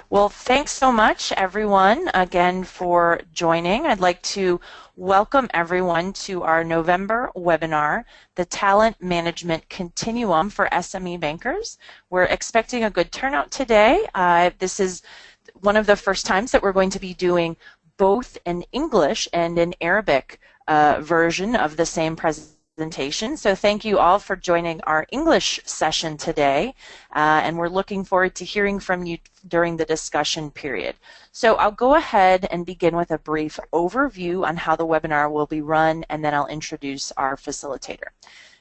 Well, thanks so much, everyone, again for joining. I'd like to welcome everyone to our November webinar, the Talent Management Continuum for SME Bankers. We're expecting a good turnout today. This is one of the first times that we're going to be doing both an English and an Arabic version of the same presentation. So thank you all for joining our English session today, and we're looking forward to hearing from you during the discussion period. So I'll go ahead and begin with a brief overview on how the webinar will be run, and then I'll introduce our facilitator.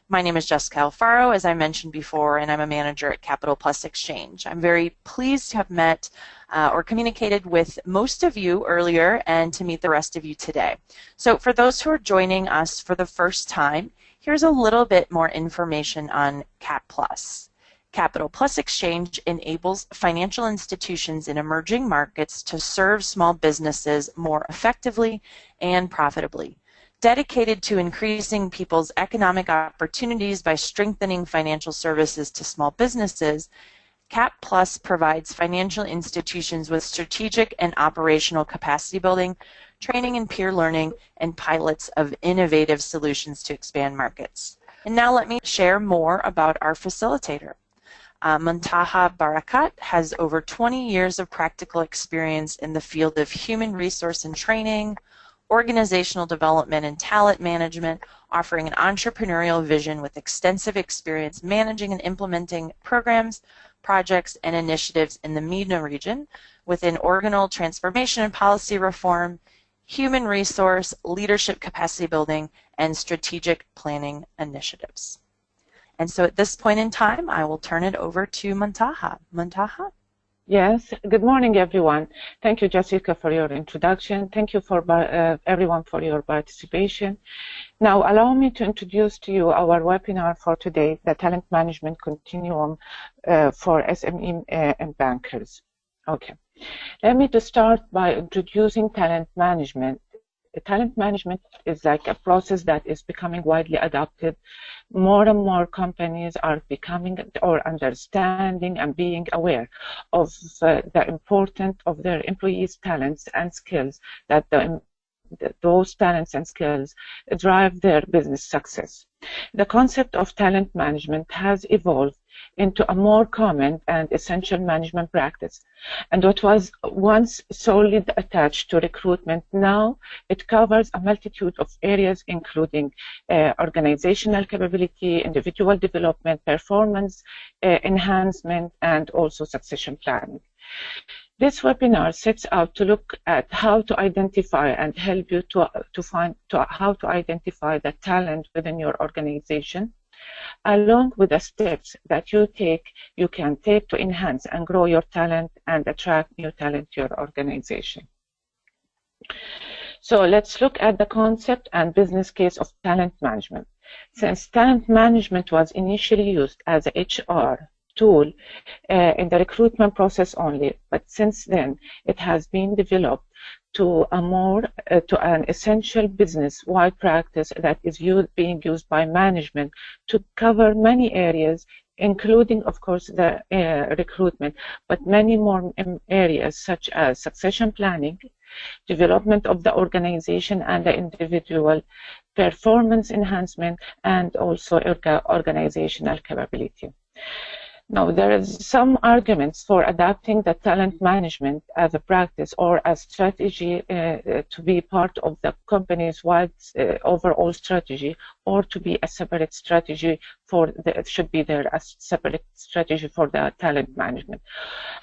My name is Jessica Alfaro, as I mentioned before, and I'm a manager at CapPlus Exchange. I'm very pleased to have met or communicated with most of you earlier and to meet the rest of you today. So for those who are joining us for the first time, here's a little bit more information on CapPlus. CapPlus Exchange enables financial institutions in emerging markets to serve small businesses more effectively and profitably. Dedicated to increasing people's economic opportunities by strengthening financial services to small businesses, CapPlus provides financial institutions with strategic and operational capacity building, training and peer learning, and pilots of innovative solutions to expand markets. And now let me share more about our facilitator. Muntaha Barakat has over 20 years of practical experience in the field of human resource and training, organizational development and talent management, offering an entrepreneurial vision with extensive experience managing and implementing programs, projects, and initiatives in the MENA region within organal transformation and policy reform, human resource, leadership capacity building, and strategic planning initiatives. And so at this point in time, I will turn it over to Muntaha. Muntaha? Yes, good morning, everyone. Thank you, Jessica, for your introduction. Thank you for everyone for your participation. Now, allow me to introduce to you our webinar for today, the Talent Management Continuum for SME and Bankers. Okay, let me just start by introducing talent management. Talent management is like a process that is becoming widely adopted. More and more companies are becoming or understanding and being aware of the importance of their employees' talents and skills, that those talents and skills drive their business success. The concept of talent management has evolved into a more common and essential management practice. And what was once solely attached to recruitment, now it covers a multitude of areas, including organizational capability, individual development, performance enhancement, and also succession planning. This webinar sets out to look at how to identify and help you how to identify the talent within your organization, along with the steps that you can take to enhance and grow your talent and attract new talent to your organization. So let's look at the concept and business case of talent management. Since talent management was initially used as a HR tool in the recruitment process only, but since then it has been developed to an essential business-wide practice that is being used by management to cover many areas, including, of course, the recruitment, but many more areas such as succession planning, development of the organization and the individual, performance enhancement, and also organizational capability. Now, there is some arguments for adapting the talent management as a practice or as strategy to be part of the company's wide overall strategy, or to be a separate strategy should be there as separate strategy for the talent management.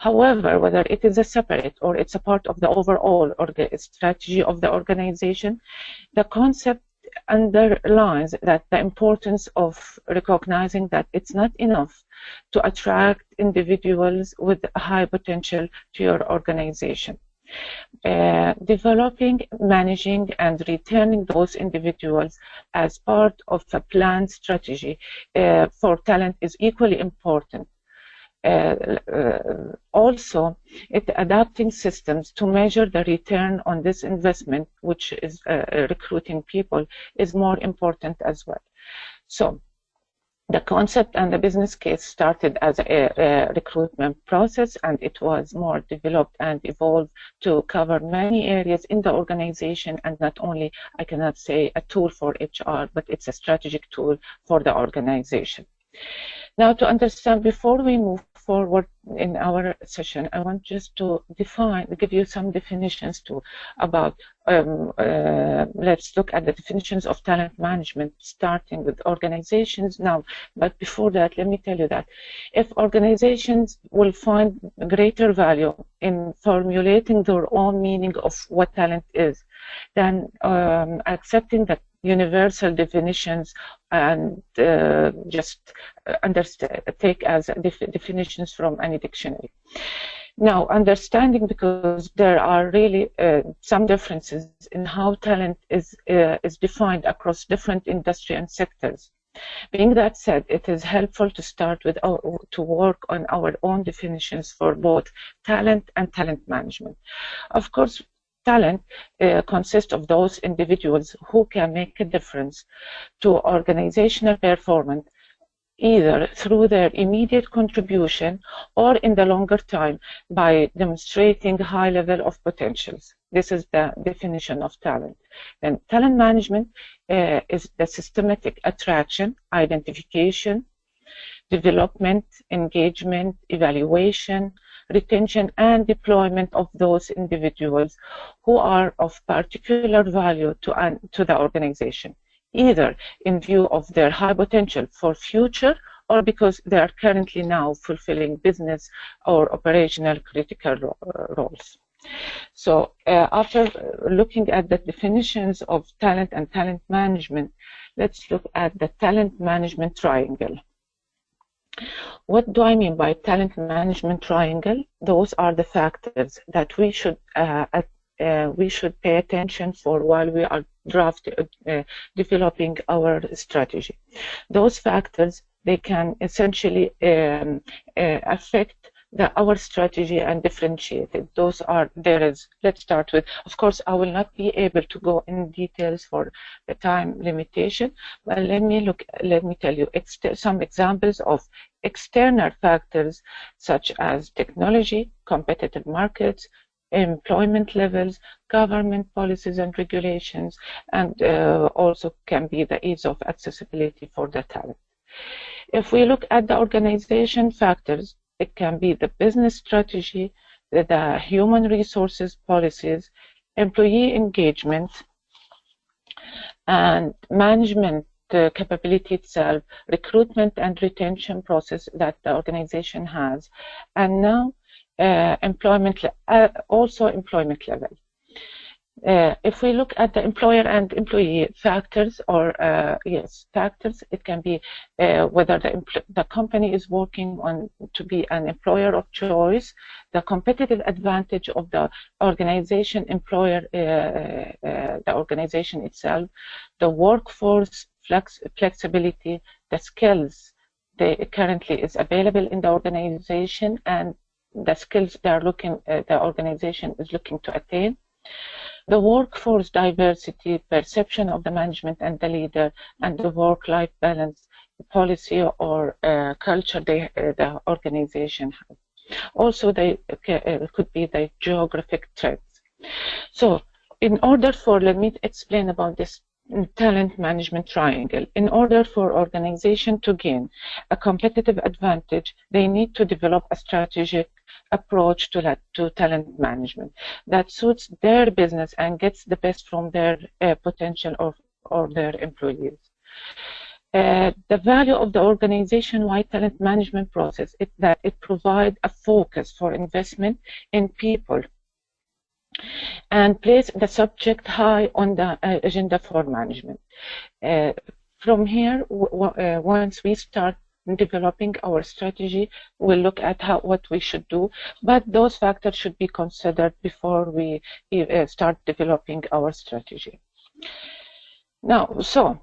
However, whether it is a separate or it's a part of the overall strategy of the organization, the concept underlines that the importance of recognizing that it's not enough to attract individuals with high potential to your organization. Developing, managing, and returning those individuals as part of a planned strategy for talent is equally important. Also, adapting systems to measure the return on this investment, which is recruiting people, is more important as well. So, The concept and the business case started as a recruitment process, and it was more developed and evolved to cover many areas in the organization, and not only, I cannot say a tool for HR, but it's a strategic tool for the organization. Now, to understand, before we move forward in our session, I want just to give you some definitions about, let's look at the definitions of talent management, starting with organizations now. But before that, let me tell you that if organizations will find greater value in formulating their own meaning of what talent is, then accepting that universal definitions and just take as definitions from any dictionary. Now, understanding, because there are really some differences in how talent is defined across different industry and sectors. Being that said, it is helpful to start with to work on our own definitions for both talent and talent management. Of course, talent consists of those individuals who can make a difference to organizational performance, either through their immediate contribution or in the longer time by demonstrating high level of potentials. This is the definition of talent. Then talent management is the systematic attraction, identification, development, engagement, evaluation, retention, and deployment of those individuals who are of particular value to the organization, either in view of their high potential for future or because they are currently now fulfilling business or operational critical roles. So after looking at the definitions of talent and talent management, let's look at the talent management triangle. What do I mean by talent management triangle? Those are the factors that we should pay attention for while we are developing our strategy. Those factors, they can essentially affect our strategy and differentiate it. Let's start with, of course, I will not be able to go in details for the time limitation, but let me tell you some examples of external factors such as technology, competitive markets, employment levels, government policies and regulations, and also can be the ease of accessibility for the talent. If we look at the organization factors, it can be the business strategy, the human resources policies, employee engagement, and management capability itself, recruitment and retention process that the organization has, and now also employment level. If we look at the employer and employee factors, factors, it can be whether the company is working on to be an employer of choice, the competitive advantage of the organization the organization itself, the workforce flexibility, the skills that currently is available in the organization, and the skills the organization is looking to attain, the workforce diversity, perception of the management and the leader, and the work-life balance policy or culture the organization has. Also, they could be the geographic trends. So, let me explain about this talent management triangle. In order for organization to gain a competitive advantage, they need to develop a strategic approach to talent management that suits their business and gets the best from their potential or their employees. The value of the organization-wide talent management process is that it provides a focus for investment in people and place the subject high on the agenda for management. From here, once we start developing our strategy, we'll look at what we should do, but those factors should be considered before we start developing our strategy. Now, so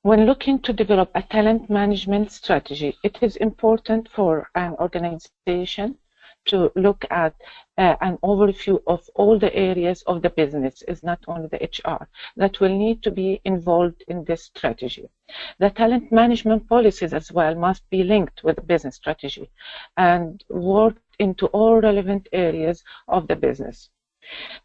when looking to develop a talent management strategy, it is important for an organization to look at an overview of all the areas of the business, is not only the HR, that will need to be involved in this strategy. The talent management policies as well must be linked with the business strategy and work into all relevant areas of the business.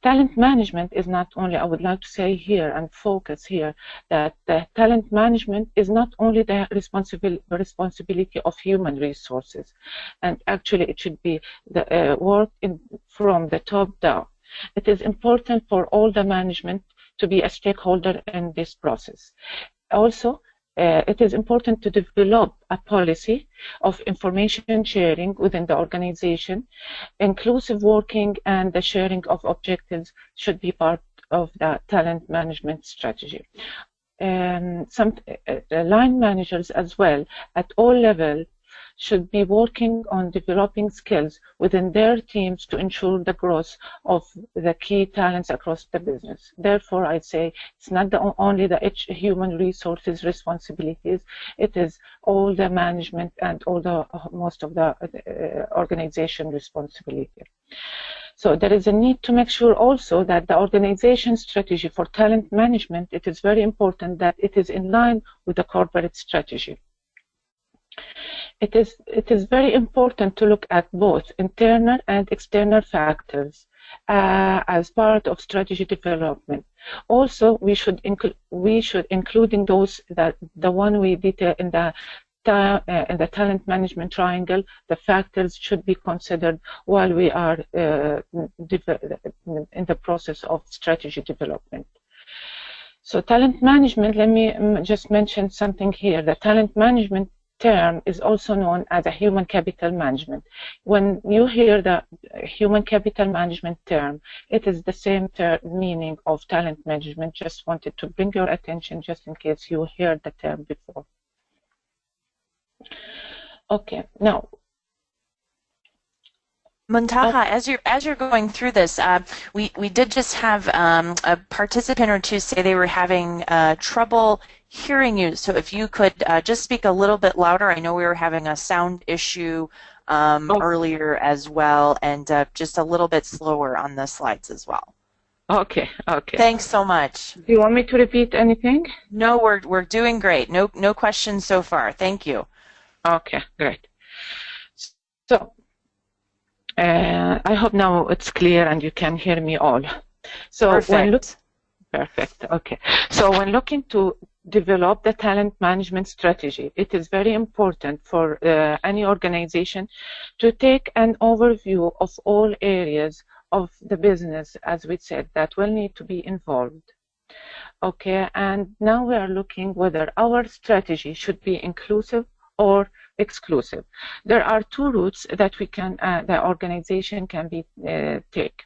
Talent management is not only, I would like to say here and focus here, that the talent management is not only the responsibility of human resources, and actually it should be the work from the top down. It is important for all the management to be a stakeholder in this process. Also, it is important to develop a policy of information sharing within the organization. Inclusive working and the sharing of objectives should be part of the talent management strategy. Some line managers as well at all levels should be working on developing skills within their teams to ensure the growth of the key talents across the business. Therefore, I'd say it's not only the human resources responsibilities, it is all the management and all the most of the organization responsibility. So there is a need to make sure also that the organization strategy for talent management, it is very important that it is in line with the corporate strategy. It is very important to look at both internal and external factors as part of strategy development. Also, we should including those that the one we detail in the talent management triangle. The factors should be considered while we are in the process of strategy development. So talent management, let me just mention something here. The talent management term is also known as a human capital management. When you hear the human capital management term, it is the same meaning of talent management. Just wanted to bring your attention just in case you heard the term before. Okay, now Muntaha, as you're going through this, we did just have a participant or two say they were having trouble hearing you. So if you could just speak a little bit louder. I know we were having a sound issue earlier as well, and just a little bit slower on the slides as well. Okay. Thanks so much. Do you want me to repeat anything? No, we're doing great. No questions so far. Thank you. Okay, great. So I hope now it's clear and you can hear me all. So Perfect. Perfect. Okay. So when looking to develop the talent management strategy, it is very important for any organization to take an overview of all areas of the business, as we said, that will need to be involved. Okay, and now we are looking whether our strategy should be inclusive or exclusive. There are two routes that we can, the organization can be take.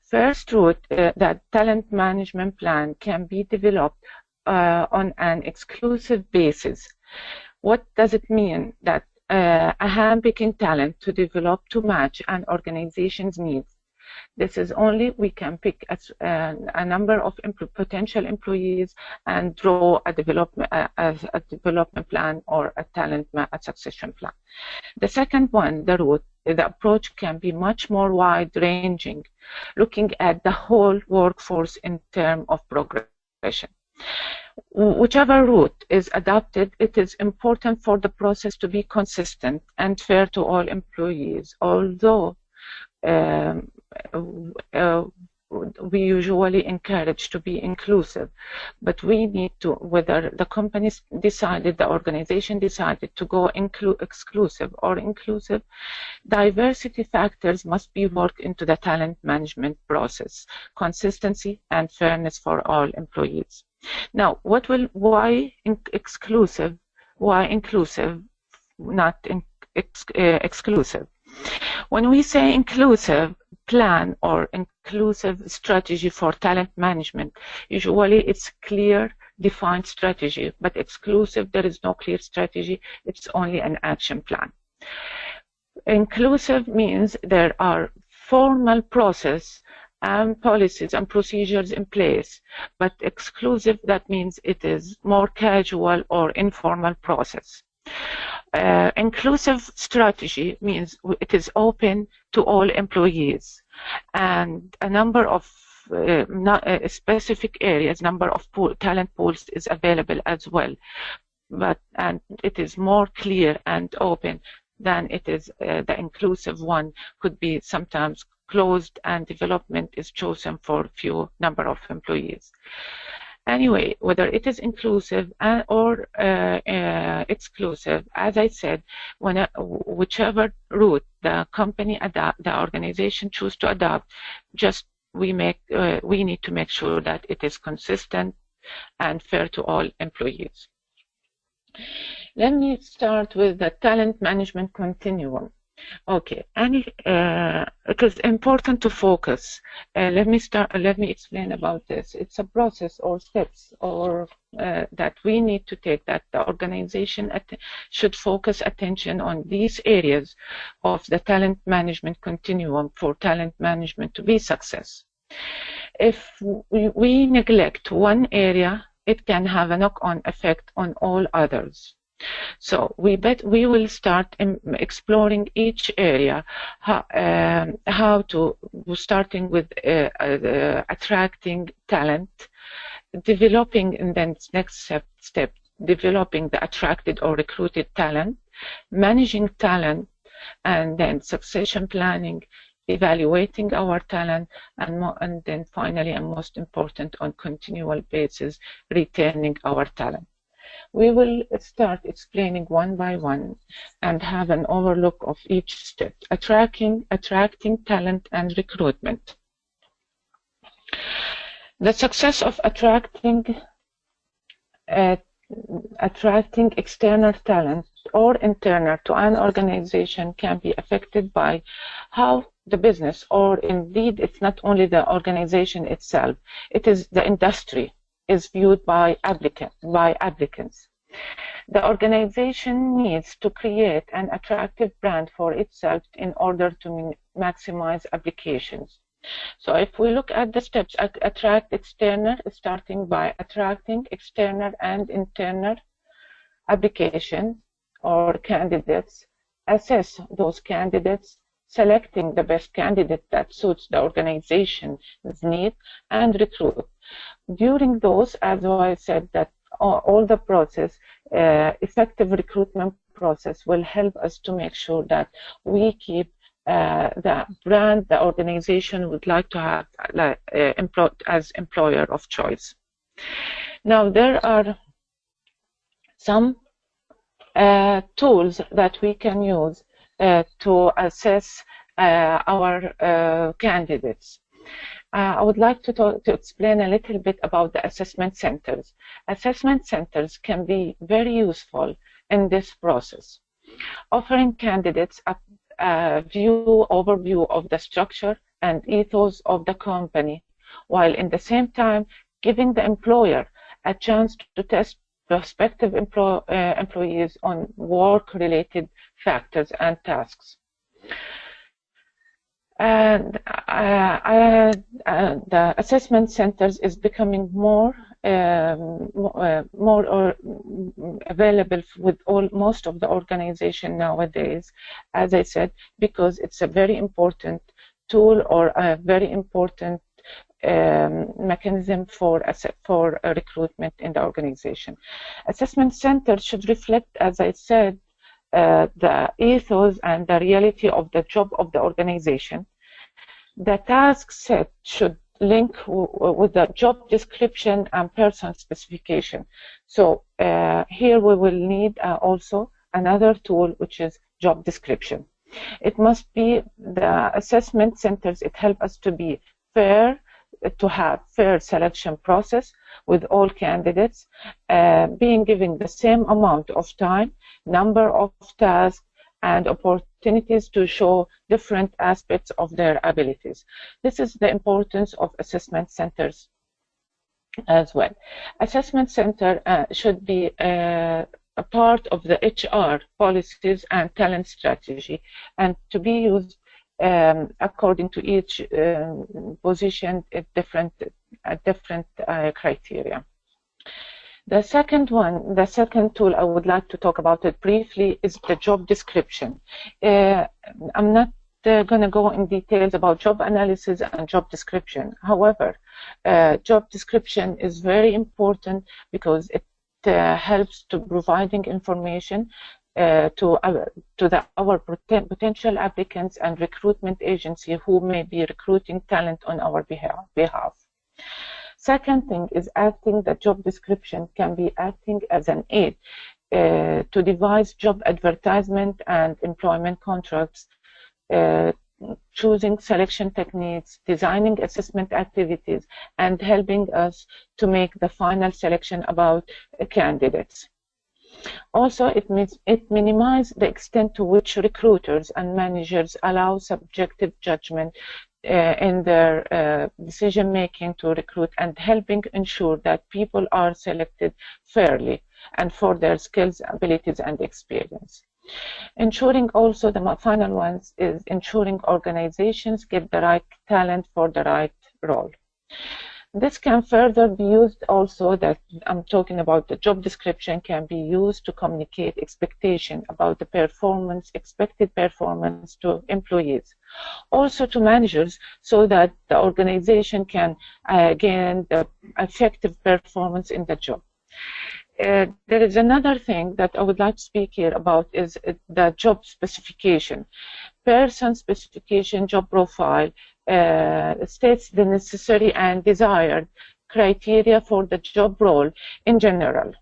First route, that talent management plan can be developed on an exclusive basis. What does it mean? That a handpicking talent to develop to match an organization's needs. This is only we can pick a number of potential employees and draw a development plan or a succession plan. The second one, the approach can be much more wide-ranging, looking at the whole workforce in terms of progression. Whichever route is adopted, it is important for the process to be consistent and fair to all employees, although we usually encourage to be inclusive, but we need to, whether the companies decided, the organization decided to go exclusive or inclusive, diversity factors must be worked into the talent management process, consistency and fairness for all employees. Now, why exclusive? Why inclusive, not exclusive? When we say inclusive plan or inclusive strategy for talent management, usually it's clear, defined strategy, but exclusive, there is no clear strategy, it's only an action plan. Inclusive means there are formal process and policies and procedures in place, but exclusive, that means it is more casual or informal process. Inclusive strategy means it is open to all employees, and a number of specific areas, number of talent pools is available as well, and it is more clear and open than it is the inclusive one could be sometimes closed, and development is chosen for few number of employees. Anyway, whether it is inclusive or exclusive, as I said, whichever route the company the organization choose to adopt, just we need to make sure that it is consistent and fair to all employees. Let me start with the talent management continuum. Okay, it is important to focus. Let me explain about this. It's a process or steps or that we need to take, that the organization should focus attention on these areas of the talent management continuum for talent management to be success. If we neglect one area, it can have a knock-on effect on all others. So we will start exploring each area, starting with attracting talent, developing, and then next step, developing the attracted or recruited talent, managing talent, and then succession planning, evaluating our talent, and then finally, and most important, on continual basis, retaining our talent. We will start explaining one by one and have an overlook of each step. Attracting talent and recruitment. The success of attracting external talent or internal to an organization can be affected by how the business, or indeed it's not only the organization itself, it is the industry, is viewed by applicants. The organization needs to create an attractive brand for itself in order to maximize applications. So if we look at the steps, attract external, starting by attracting external and internal applications or candidates, assess those candidates, selecting the best candidate that suits the organization's need, and recruit. During those, as I said, that all the process, effective recruitment process will help us to make sure that we keep the brand the organization would like to have as employer of choice. Now, there are some tools that we can use to assess our candidates. I would like to explain a little bit about the assessment centers. Assessment centers can be very useful in this process, offering candidates a overview of the structure and ethos of the company, while in the same time giving the employer a chance to test prospective employees on work-related factors and tasks. And the assessment centers is becoming more available with most of the organization nowadays, as I said, because it's a very important tool or a very important mechanism for recruitment in the organization. Assessment centers should reflect, as I said, the ethos and the reality of the job of the organization. The task set should link with the job description and person specification. So here we will need also another tool, which is job description. It must be the assessment centers, it helps us to be fair, to have fair selection process with all candidates, being given the same amount of time, number of tasks, and opportunities to show different aspects of their abilities. This is the importance of assessment centers as well. Assessment center should be a part of the HR policies and talent strategy, and to be used according to each position at different criteria. The second tool I would like to talk about it briefly is the job description. I'm not going to go in details about job analysis and job description. However, job description is very important because it helps to providing information to our potential applicants and recruitment agency who may be recruiting talent on our behalf. Second thing is the job description can be acting as an aid to devise job advertisement and employment contracts, choosing selection techniques, designing assessment activities, and helping us to make the final selection about candidates. Also, it minimizes the extent to which recruiters and managers allow subjective judgment in their decision-making to recruit, and helping ensure that people are selected fairly and for their skills, abilities, and experience. Ensuring also, the final ones is ensuring organizations get the right talent for the right role. This can further be used also, that I'm talking about the job description can be used to communicate expectation about the performance, expected performance to employees. Also to managers, so that the organization can gain the effective performance in the job. There is another thing that I would like to speak here about is the job specification. Person specification job profile states the necessary and desired criteria for the job role in general.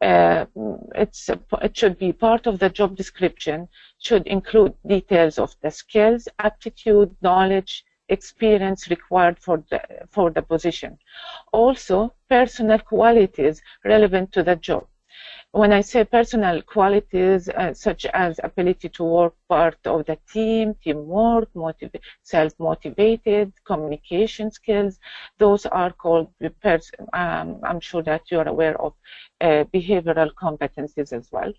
It should be part of the job description, should include details of the skills, aptitude, knowledge, experience required for the position. Also, personal qualities relevant to the job. When I say personal qualities, such as ability to work part of the team, teamwork, self-motivated, communication skills, those are called, I'm sure that you're aware of behavioral competencies as well.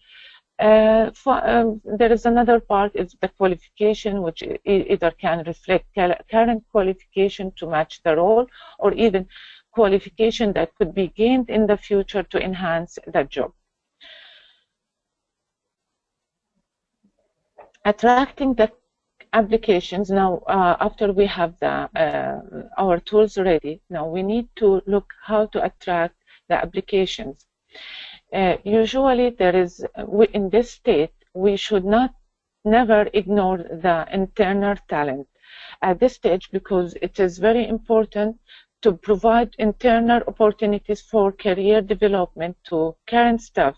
There is another part, is the qualification, which either can reflect current qualification to match the role, or even qualification that could be gained in the future to enhance the job. Attracting the applications. Now, after we have our tools ready, now we need to look how to attract the applications. Usually there is, in this state, we should never ignore the internal talent at this stage, because it is very important to provide internal opportunities for career development to current staff,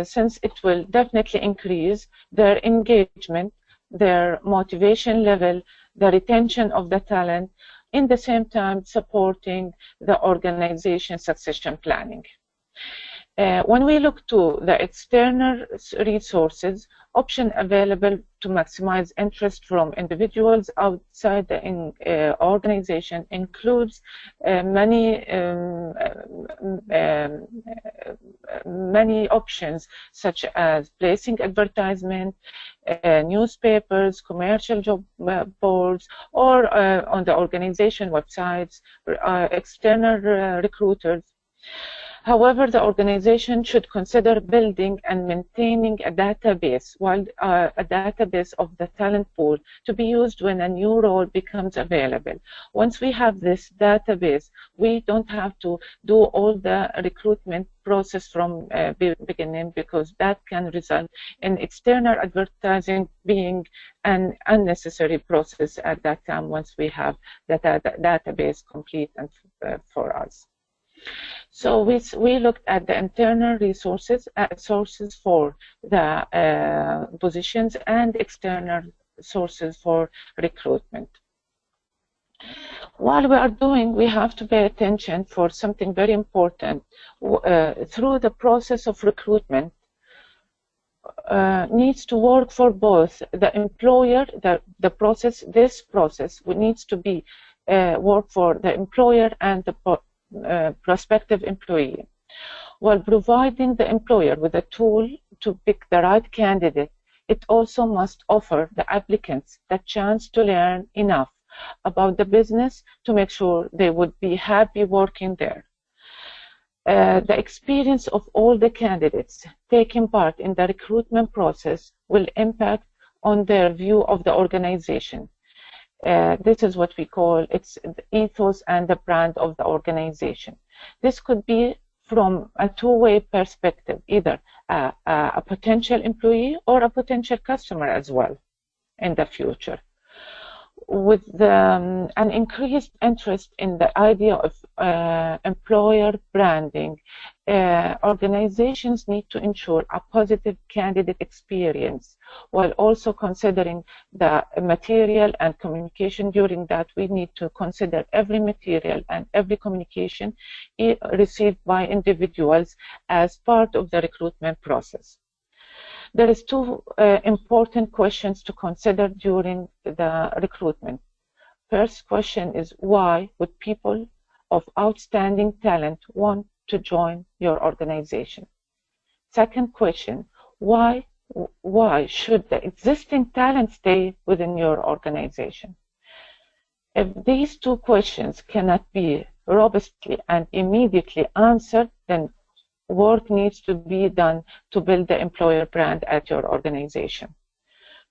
since it will definitely increase their engagement, their motivation level, the retention of the talent, in the same time supporting the organization succession planning. When we look to the external resources, option available to maximize interest from individuals outside the organization includes many options, such as placing advertisement, newspapers, commercial job boards, or on the organization websites, external recruiters. However, the organization should consider building and maintaining a database, a database of the talent pool to be used when a new role becomes available. Once we have this database, we don't have to do all the recruitment process from beginning, because that can result in external advertising being an unnecessary process at that time, once we have the database complete and for us. So we looked at the internal resources, sources for the positions, and external sources for recruitment. While we are doing, we have to pay attention for something very important. Through the process of recruitment, needs to work for both the employer, this process needs to be work for the employer and the prospective employee, while providing the employer with a tool to pick the right candidate. It also must offer the applicants the chance to learn enough about the business to make sure they would be happy working there. The experience of all the candidates taking part in the recruitment process will impact on their view of the organization. This is what we call it's the ethos and the brand of the organization. This could be from a two-way perspective, either a potential employee or a potential customer as well in the future. With an increased interest in the idea of employer branding, organizations need to ensure a positive candidate experience while also considering the material and communication. During that, we need to consider every material and every communication received by individuals as part of the recruitment process. There is two important questions to consider during the recruitment. First question is, why would people of outstanding talent want to join your organization? Second question, why should the existing talent stay within your organization? If these two questions cannot be robustly and immediately answered, then work needs to be done to build the employer brand at your organization.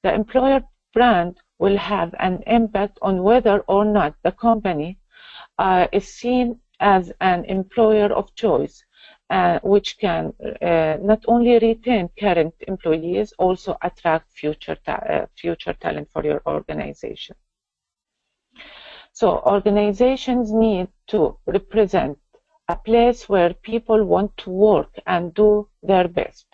The employer brand will have an impact on whether or not the company is seen as an employer of choice, which can not only retain current employees, also attract future talent for your organization. So organizations need to represent a place where people want to work and do their best.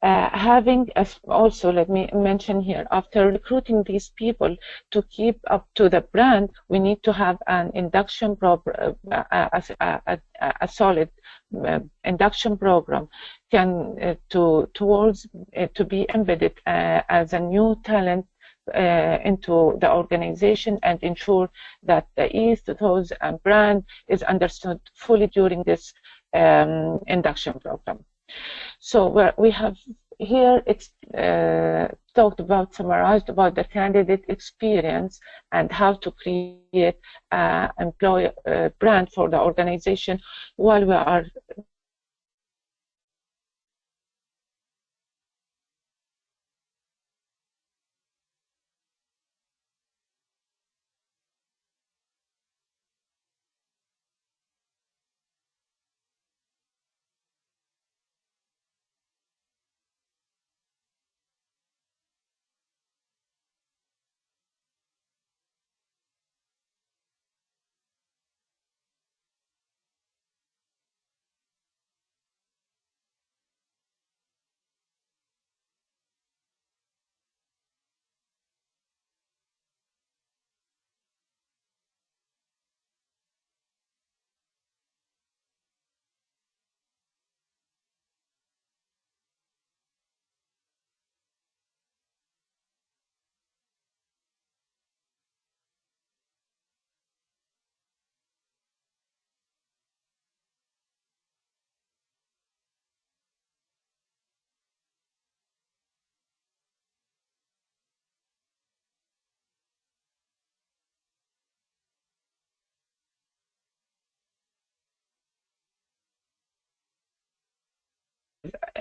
Also, let me mention here, after recruiting these people to keep up to the brand, we need to have an induction program, a solid induction program to be embedded as a new talent into the organization and ensure that the ethos and brand is understood fully during this induction program. So we have here summarized about the candidate experience and how to create an employer brand for the organization while we are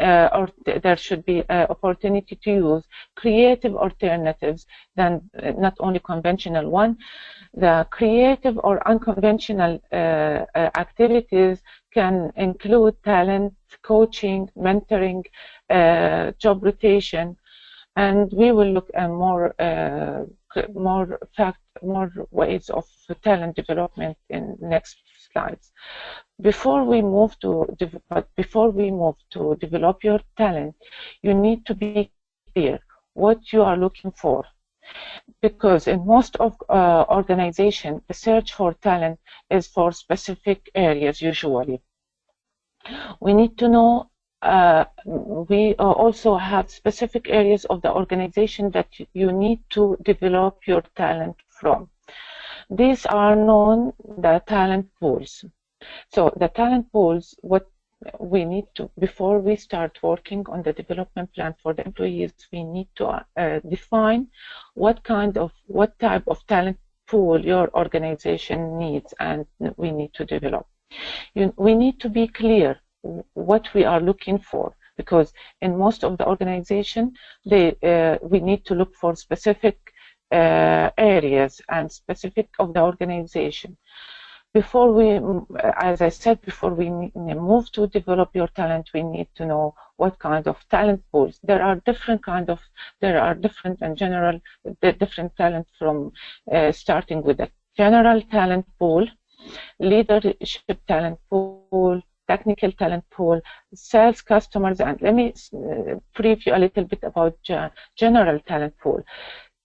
or there should be an opportunity to use creative alternatives than not only conventional one. The creative or unconventional activities can include talent coaching, mentoring, job rotation, and we will look at more ways of talent development in next slides. Before we move to develop your talent, you need to be clear what you are looking for, because in most of organizations, the search for talent is for specific areas usually. We need to know. We also have specific areas of the organization that you need to develop your talent from. These are known the talent pools. So the talent pools, what we need to, before we start working on the development plan for the employees, we need to define what type of talent pool your organization needs and we need to develop. We need to be clear what we are looking for, because in most of the organization, we need to look for specific areas and specific of the organization. Before we, as I said, before we move to develop your talent, we need to know what kind of talent pools. There are different and general, different talent from starting with a general talent pool, leadership talent pool, technical talent pool, sales, customers, and let me preview a little bit about general talent pool.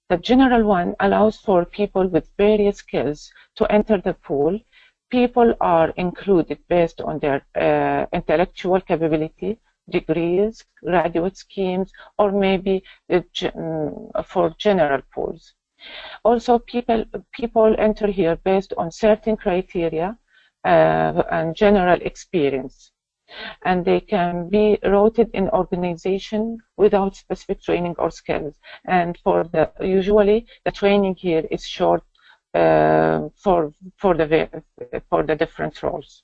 The general one allows for people with various skills to enter the pool. People are included based on their intellectual capability, degrees, graduate schemes, or maybe for general pools. Also, people enter here based on certain criteria and general experience, and they can be routed in organization without specific training or skills. And usually the training here is short for the different roles.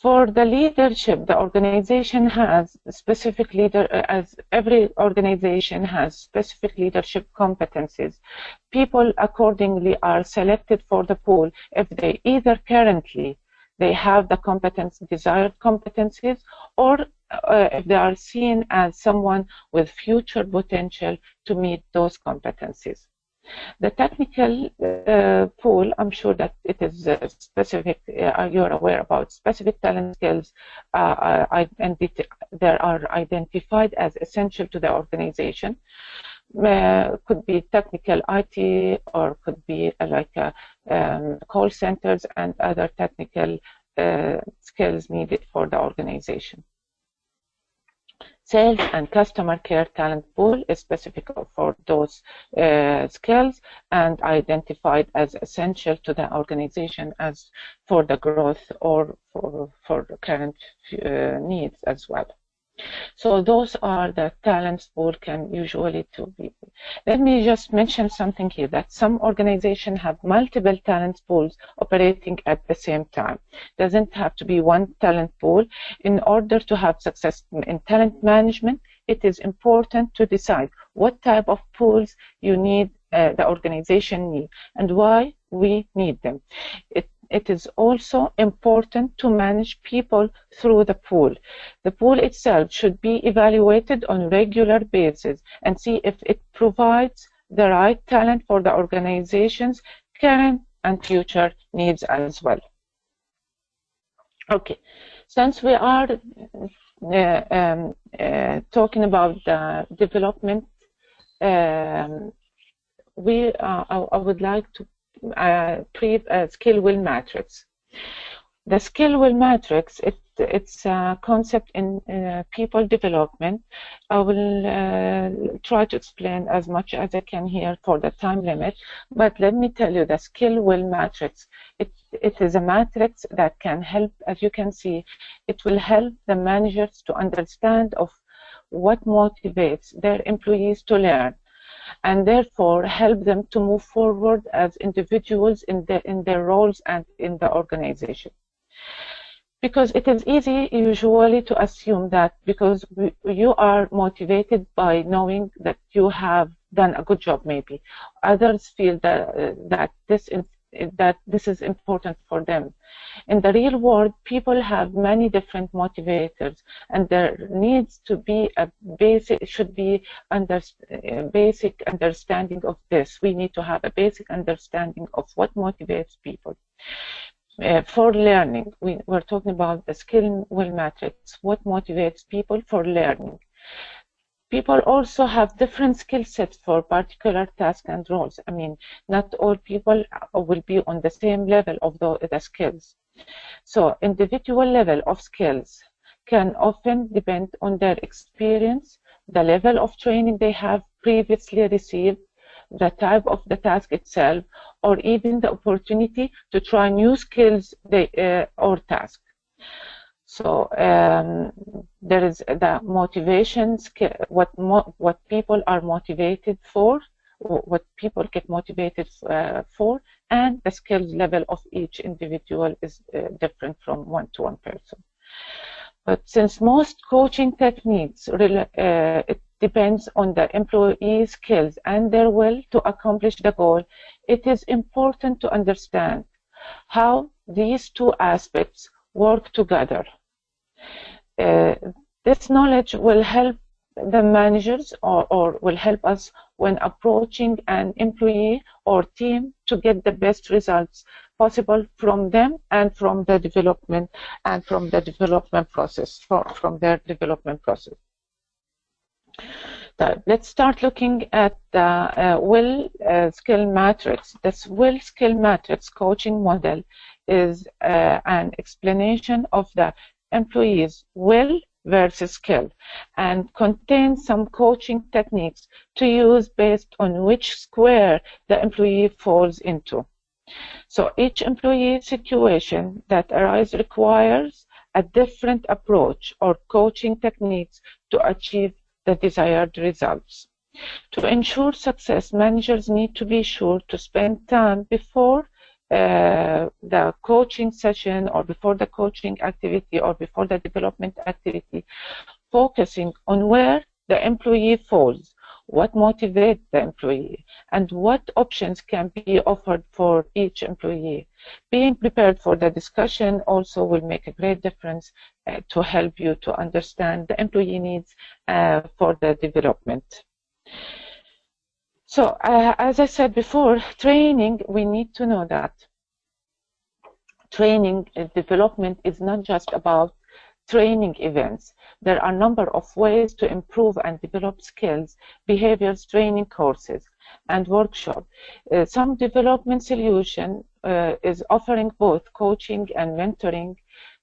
For the leadership, the organization has specific as every organization has specific leadership competencies. People accordingly are selected for the pool if they either currently they have the desired competencies, or if they are seen as someone with future potential to meet those competencies. The technical pool, I'm sure that it is specific, you're aware about specific talent skills, and they are identified as essential to the organization. Could be technical IT, or could be like call centers and other technical skills needed for the organization. Sales and customer care talent pool is specific for those skills and identified as essential to the organization as for the growth or for the current needs as well. So those are the talents pool can usually to be. Let me just mention something here, that some organizations have multiple talent pools operating at the same time. Doesn't have to be one talent pool. In order to have success in talent management, it is important to decide what type of pools you need, the organization need, and why we need them. It is also important to manage people through the pool. The pool itself should be evaluated on a regular basis and see if it provides the right talent for the organization's current and future needs as well. Okay, since we are talking about the development, I would like to skill wheel matrix. The skill wheel matrix, it's a concept in people development. I will try to explain as much as I can here for the time limit, but let me tell you, the skill wheel matrix, it is a matrix that can help, as you can see, it will help the managers to understand of what motivates their employees to learn, and therefore help them to move forward as individuals in their roles and in the organization. Because it is easy usually to assume that because you are motivated by knowing that you have done a good job, maybe others feel that this is important for them. In the real world, people have many different motivators, and there needs to be a basic understanding of this. We need to have a basic understanding of what motivates people. For learning, we're talking about the skill wheel matrix, what motivates people for learning. People also have different skill sets for particular tasks and roles. I mean, not all people will be on the same level of the skills. So individual level of skills can often depend on their experience, the level of training they have previously received, the type of the task itself, or even the opportunity to try new skills or tasks. So there is the motivation, what people are motivated for, what people get motivated for and the skills level of each individual is different from one person. But since most coaching techniques it depends on the employee's skills and their will to accomplish the goal, it is important to understand how these two aspects work together. This knowledge will help the managers or will help us when approaching an employee or team to get the best results possible from them and from the development process, from their development process. Let's start looking at the will skill matrix. This will skill matrix coaching model is an explanation of the employee's will versus skill and contains some coaching techniques to use based on which square the employee falls into. So each employee situation that arises requires a different approach or coaching techniques to achieve the desired results. To ensure success, managers need to be sure to spend time before the coaching session or before the coaching activity or before the development activity, focusing on where the employee falls, what motivates the employee, and what options can be offered for each employee. Being prepared for the discussion also will make a great difference to help you to understand the employee needs for the development. So, as I said before, training, we need to know that training development is not just about training events. There are a number of ways to improve and develop skills, behaviors, training courses, and workshops. Some development solution is offering both coaching and mentoring,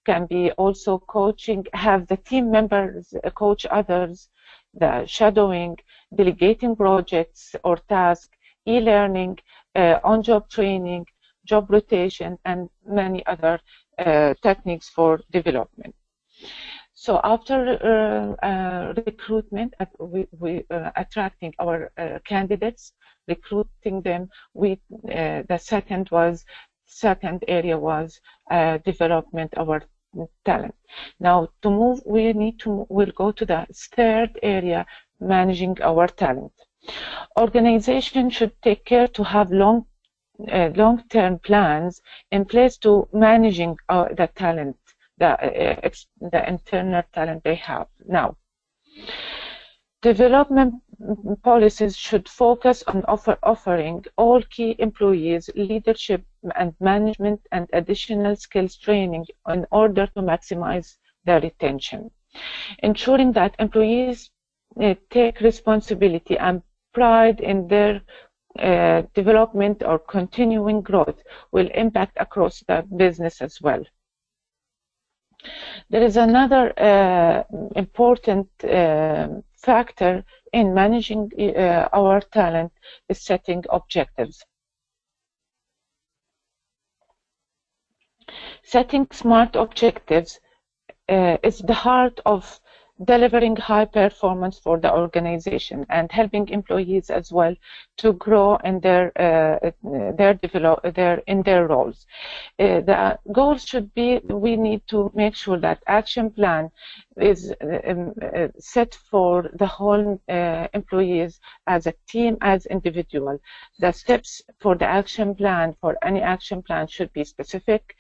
can be also coaching, have the team members coach others, the shadowing, delegating projects or tasks, e-learning, on-job training, job rotation, and many other techniques for development. So after recruitment, we attracting our candidates, recruiting them, the second area was development of our talent. Now to move, we'll go to the third area, managing our talent. Organizations should take care to have long-term plans in place to managing the talent, the internal talent they have. Now, development policies should focus on offering all key employees leadership and management and additional skills training in order to maximize their retention. Ensuring that employees take responsibility and pride in their development or continuing growth will impact across the business as well. There is another important factor in managing our talent is setting objectives. Setting smart objectives is the heart of delivering high performance for the organization and helping employees as well to grow in their roles. The goals should be, we need to make sure that action plan is set for the whole employees as a team, as individual. The steps for the action plan, for any action plan, should be specific.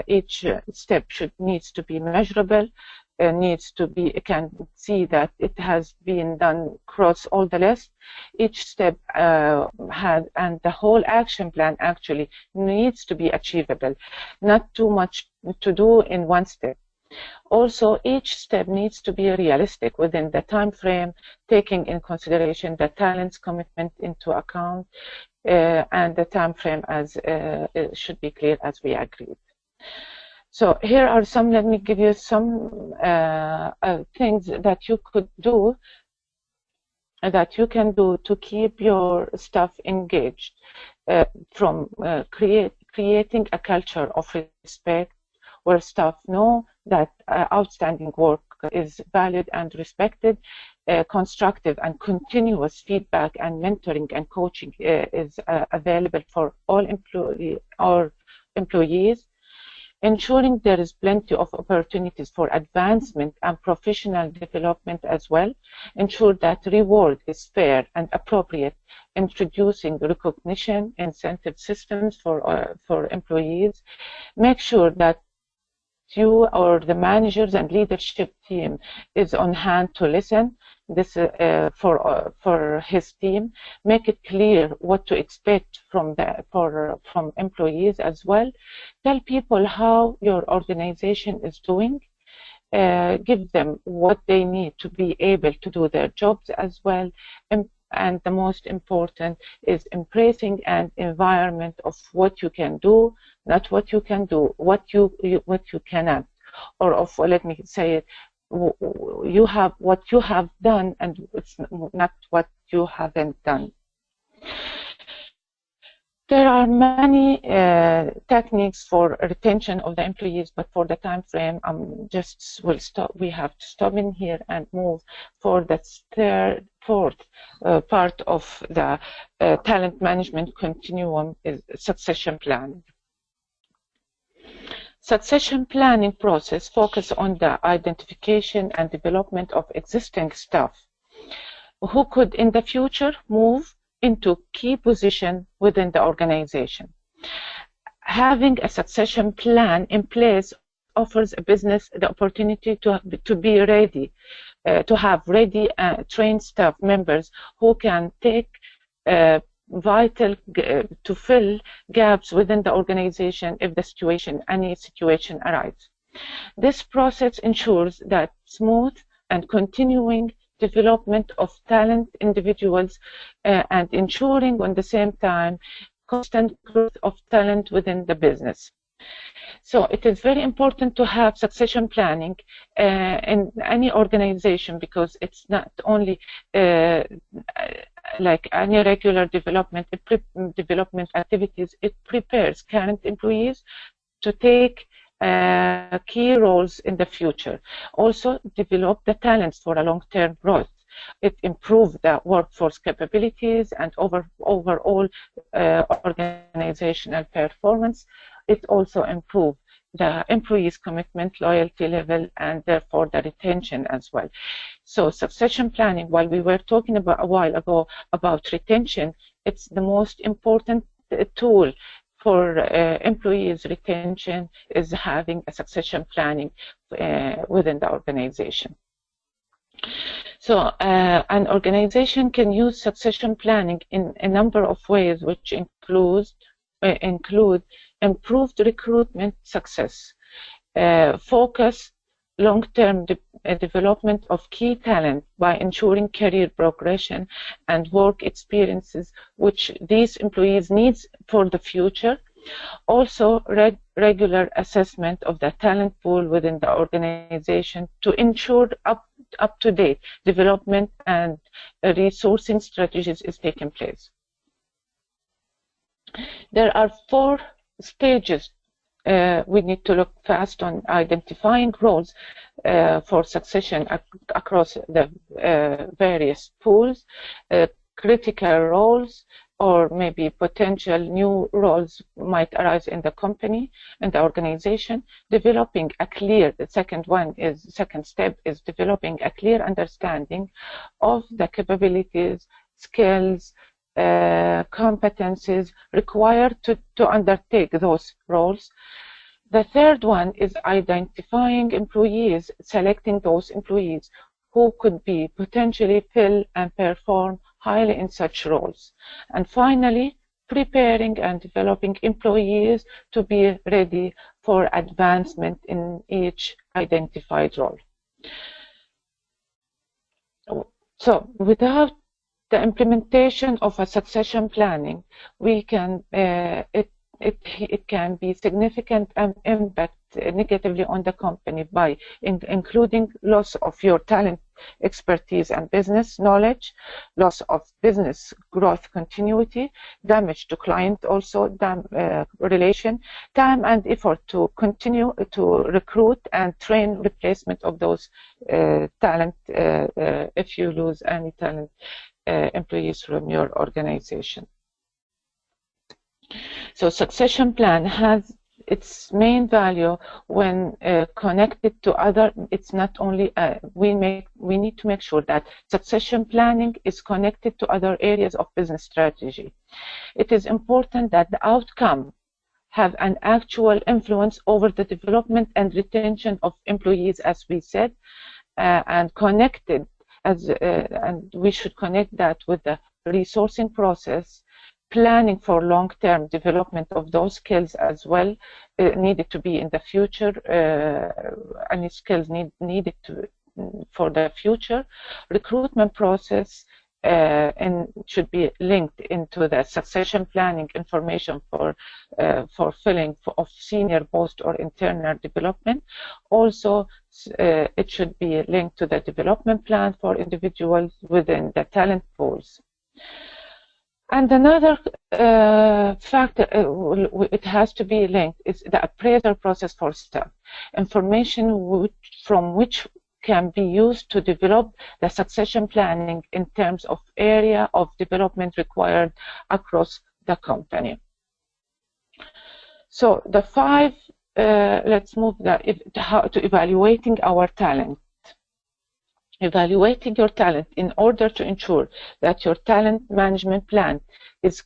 Each step needs to be measurable. Needs to be, can see that it has been done across all the list. Each step and the whole action plan actually needs to be achievable, not too much to do in one step. Also, each step needs to be realistic within the time frame, taking in consideration the talent's commitment into account, and the time frame as should be clear as we agreed. So here are some, let me give you some things that you could do, that you can do to keep your staff engaged, from creating a culture of respect where staff know that outstanding work is valued and respected. constructive and continuous feedback and mentoring and coaching is available for all employees. Ensuring there is plenty of opportunities for advancement and professional development as well. Ensure that reward is fair and appropriate. Introducing recognition incentive systems for employees. Make sure that you or the managers and leadership team is on hand to listen for his team. Make it clear what to expect from employees as well. Tell people how your organization is doing. Give them what they need to be able to do their jobs as well. And the most important is embracing an environment of what you can do, not what you can do, what you cannot, or of, let me say it, you have what you have done and it's not what you haven't done. There are many techniques for retention of the employees, but for the time frame, will stop. We have to stop in here and move for the fourth part of the talent management continuum is succession planning. Succession planning process focuses on the identification and development of existing staff who could in the future move into key position within the organization. Having a succession plan in place offers a business the opportunity to be ready, to have ready trained staff members who can take vital to fill gaps within the organization if any situation arises. This process ensures that smooth and continuing development of talent individuals and ensuring on the same time constant growth of talent within the business. So it is very important to have succession planning in any organization, because it's not only like any regular development activities. It prepares current employees to take key roles in the future. Also develop the talents for a long-term growth. It improves the workforce capabilities and overall organizational performance. It also improves the employees' commitment, loyalty level, and therefore the retention as well. So succession planning, while we were talking about a while ago about retention, it's the most important tool for employees' retention is having a succession planning within the organization. So an organization can use succession planning in a number of ways, which include improved recruitment success, focus long-term development of key talent by ensuring career progression and work experiences which these employees need for the future. Also, regular assessment of the talent pool within the organization to ensure up-to-date development and resourcing strategies is taking place. There are 4 stages we need to look fast on identifying roles for succession across the various pools, critical roles, or maybe potential new roles might arise in the company and the organization. Developing a clear, the second step is developing a clear understanding of the capabilities, skills, competencies required to undertake those roles. The third one is identifying employees, selecting those employees who could be potentially fill and perform highly in such roles. And finally, preparing and developing employees to be ready for advancement in each identified role. So without the implementation of a succession planning, we can it can be significant impact negatively on the company by including loss of your talent expertise and business knowledge, loss of business growth continuity, damage to client also, relation, time and effort to continue to recruit and train replacement of those talent if you lose any talent employees from your organization. So succession plan has its main value when connected to other. It's not only we need to make sure that succession planning is connected to other areas of business strategy. It is important that the outcome have an actual influence over the development and retention of employees, as we said, and connected as and we should connect that with the resourcing process, planning for long-term development of those skills as well needed to be in the future, any skills needed for the future. Recruitment process and should be linked into the succession planning information for filling of senior post or internal development. Also, it should be linked to the development plan for individuals within the talent pools. And another factor it has to be linked is the appraisal process for staff. Information from which can be used to develop the succession planning in terms of area of development required across the company. So the five, let's move to evaluating our talent. Evaluating your talent in order to ensure that your talent management plan is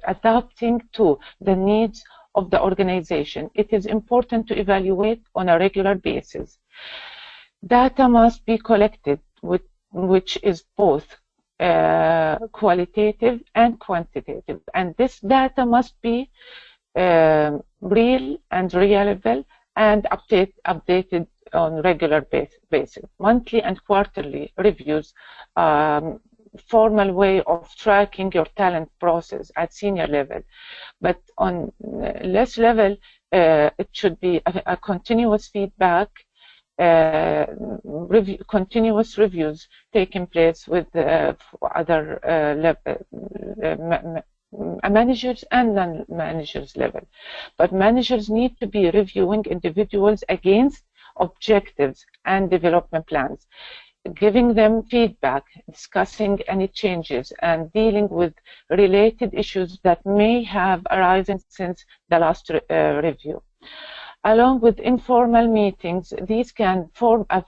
adapting to the needs of the organization. It is important to evaluate on a regular basis. Data must be collected, which is both qualitative and quantitative, and this data must be real and reliable and updated on regular basis. Monthly and quarterly reviews, formal way of tracking your talent process at senior level, but on less level it should be a continuous feedback, continuous reviews taking place with other managers and non-managers level. But managers need to be reviewing individuals against objectives and development plans, giving them feedback, discussing any changes, and dealing with related issues that may have arisen since the last review. Along with informal meetings, these can form a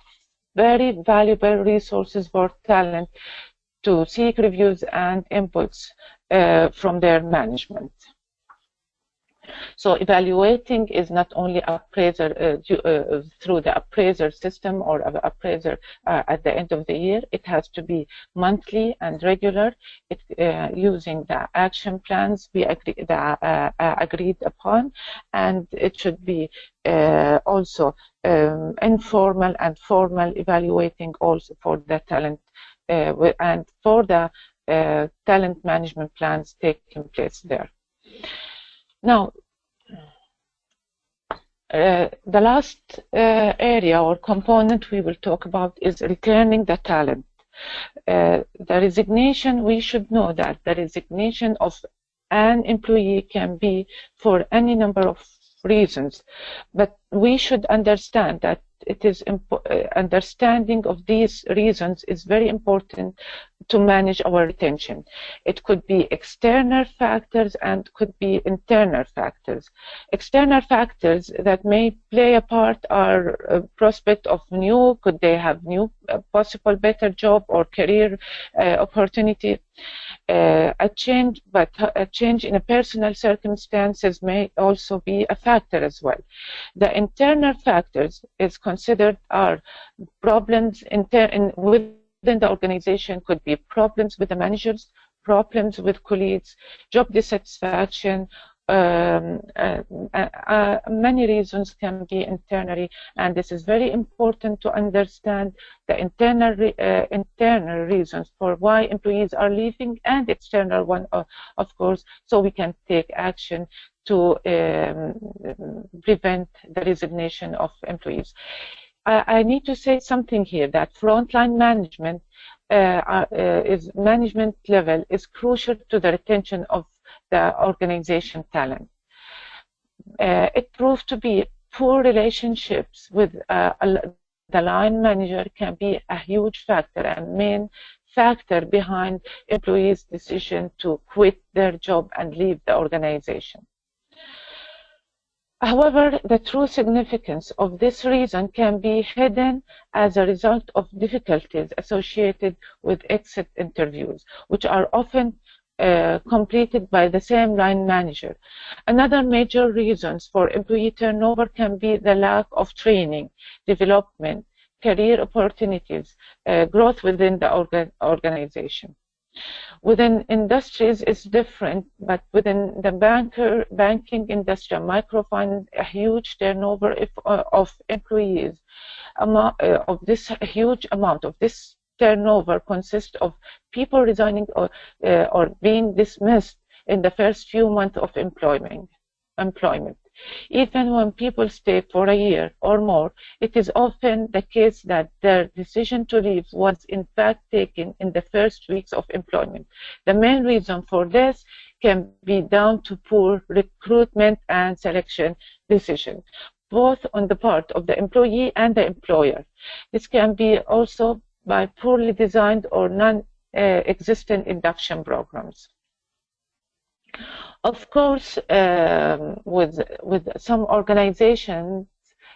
very valuable resources for talent to seek reviews and inputs from their management. So evaluating is not only appraiser through the appraiser system or appraiser at the end of the year. It has to be monthly and regular, using the action plans we agreed upon, and it should be also informal and formal evaluating also for the talent and for the talent management plans taking place there. Now, the last area or component we will talk about is returning the talent. The resignation, we should know that the resignation of an employee can be for any number of reasons, but we should understand that it is understanding of these reasons is very important to manage our retention. It could be external factors and could be internal factors. External factors that may play a part are prospect of new, could they have new possible better job or career opportunity. A change in a personal circumstances may also be a factor as well. The internal factors is considered are problems within the organization, could be problems with the managers, problems with colleagues, job dissatisfaction. Many reasons can be internally, and this is very important to understand the internal reasons for why employees are leaving and external one, of course, so we can take action to prevent the resignation of employees. I need to say something here that frontline management management level is crucial to the retention of the organization talent. It proved to be poor relationships with the line manager can be a huge factor and main factor behind employees' decision to quit their job and leave the organization. However, the true significance of this reason can be hidden as a result of difficulties associated with exit interviews, which are often completed by the same line manager. Another major reasons for employee turnover can be the lack of training, development, career opportunities, growth within the organization. Within industries it's different, but within the banking industry, microfinance, a huge turnover of employees. Of this huge amount of this turnover consists of people resigning or being dismissed in the first few months of employment. Even when people stay for a year or more, it is often the case that their decision to leave was in fact taken in the first weeks of employment. The main reason for this can be down to poor recruitment and selection decisions, both on the part of the employee and the employer. This can be also by poorly designed or non-existent induction programs. Of course, with some organizations,